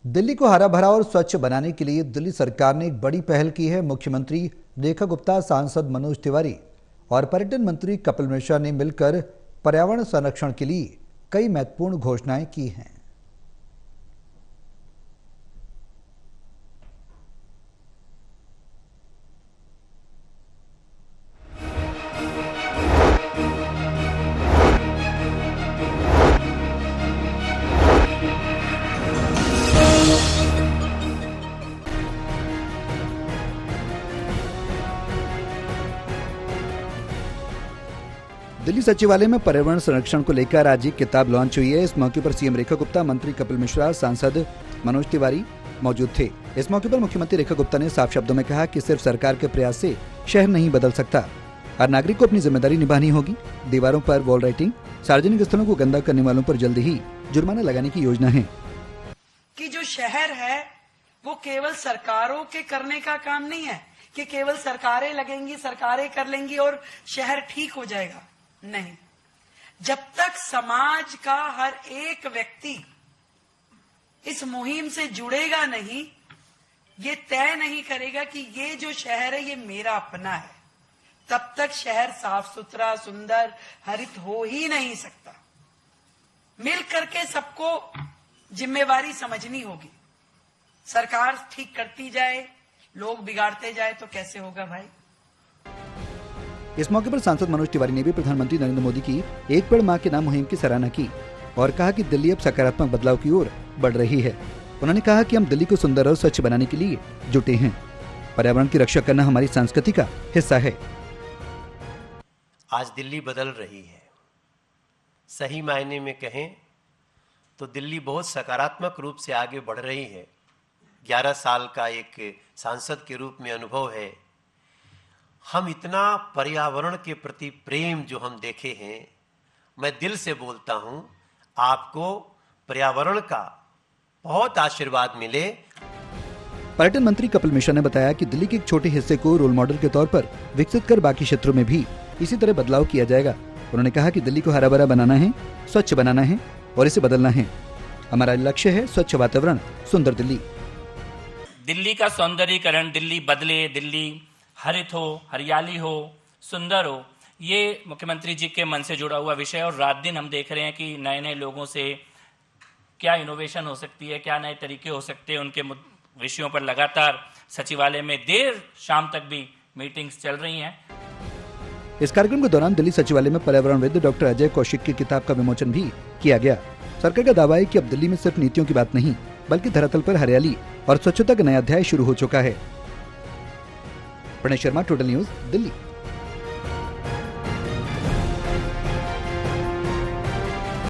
दिल्ली को हरा भरा और स्वच्छ बनाने के लिए दिल्ली सरकार ने एक बड़ी पहल की है। मुख्यमंत्री रेखा गुप्ता, सांसद मनोज तिवारी और पर्यटन मंत्री कपिल मिश्रा ने मिलकर पर्यावरण संरक्षण के लिए कई महत्वपूर्ण घोषणाएं की हैं। दिल्ली सचिवालय में पर्यावरण संरक्षण को लेकर आज एक किताब लॉन्च हुई है। इस मौके पर सीएम रेखा गुप्ता, मंत्री कपिल मिश्रा, सांसद मनोज तिवारी मौजूद थे। इस मौके पर मुख्यमंत्री रेखा गुप्ता ने साफ शब्दों में कहा कि सिर्फ सरकार के प्रयास से शहर नहीं बदल सकता, हर नागरिक को अपनी जिम्मेदारी निभानी होगी। दीवारों पर वॉल राइटिंग, सार्वजनिक स्थलों को गंदा करने वालों पर जल्द ही जुर्माना लगाने की योजना है। कि जो शहर है वो केवल सरकारों के करने का काम नहीं है कि केवल सरकारें लगेंगी, सरकारें कर लेंगी और शहर ठीक हो जाएगा। नहीं, जब तक समाज का हर एक व्यक्ति इस मुहिम से जुड़ेगा नहीं, ये तय नहीं करेगा कि ये जो शहर है ये मेरा अपना है, तब तक शहर साफ सुथरा, सुंदर, हरित हो ही नहीं सकता। मिल करके सबको जिम्मेवारी समझनी होगी। सरकार ठीक करती जाए, लोग बिगाड़ते जाए तो कैसे होगा भाई। इस मौके पर सांसद मनोज तिवारी ने भी प्रधानमंत्री नरेंद्र मोदी की एक पेड़ मां के नाम मुहिम की सराहना की और कहा कि दिल्ली अब सकारात्मक बदलाव की ओर बढ़ रही है। उन्होंने कहा कि हम दिल्ली को सुंदर और स्वच्छ बनाने के लिए जुटे हैं। पर्यावरण की रक्षा करना हमारी संस्कृति का हिस्सा है। आज दिल्ली बदल रही है। सही मायने में कहें तो दिल्ली बहुत सकारात्मक रूप से आगे बढ़ रही है। 11 साल का एक सांसद के रूप में अनुभव है। हम इतना पर्यावरण के प्रति प्रेम जो हम देखे हैं, मैं दिल से बोलता हूं, आपको पर्यावरण का बहुत आशीर्वाद मिले। पर्यटन मंत्री कपिल मिश्रा ने बताया कि दिल्ली के एक छोटे हिस्से को रोल मॉडल के तौर पर विकसित कर बाकी क्षेत्रों में भी इसी तरह बदलाव किया जाएगा। उन्होंने कहा कि दिल्ली को हरा भरा बनाना है, स्वच्छ बनाना है और इसे बदलना है। हमारा लक्ष्य है स्वच्छ वातावरण, सुंदर दिल्ली। दिल्ली का सौंदर्यीकरण, दिल्ली बदले, दिल्ली हरित हो, हरियाली हो, सुंदर हो, ये मुख्यमंत्री जी के मन से जुड़ा हुआ विषय है। और रात दिन हम देख रहे हैं कि नए नए लोगों से क्या इनोवेशन हो सकती है, क्या नए तरीके हो सकते हैं, उनके विषयों पर लगातार सचिवालय में देर शाम तक भी मीटिंग्स चल रही हैं। इस कार्यक्रम के दौरान दिल्ली सचिवालय में पर्यावरणविद डॉक्टर अजय कौशिक की किताब का विमोचन भी किया गया। सरकार का दावा है कि अब दिल्ली में सिर्फ नीतियों की बात नहीं, बल्कि धरातल पर हरियाली और स्वच्छता का नया अध्याय शुरू हो चुका है। Pranay Sharma, Total News, Delhi.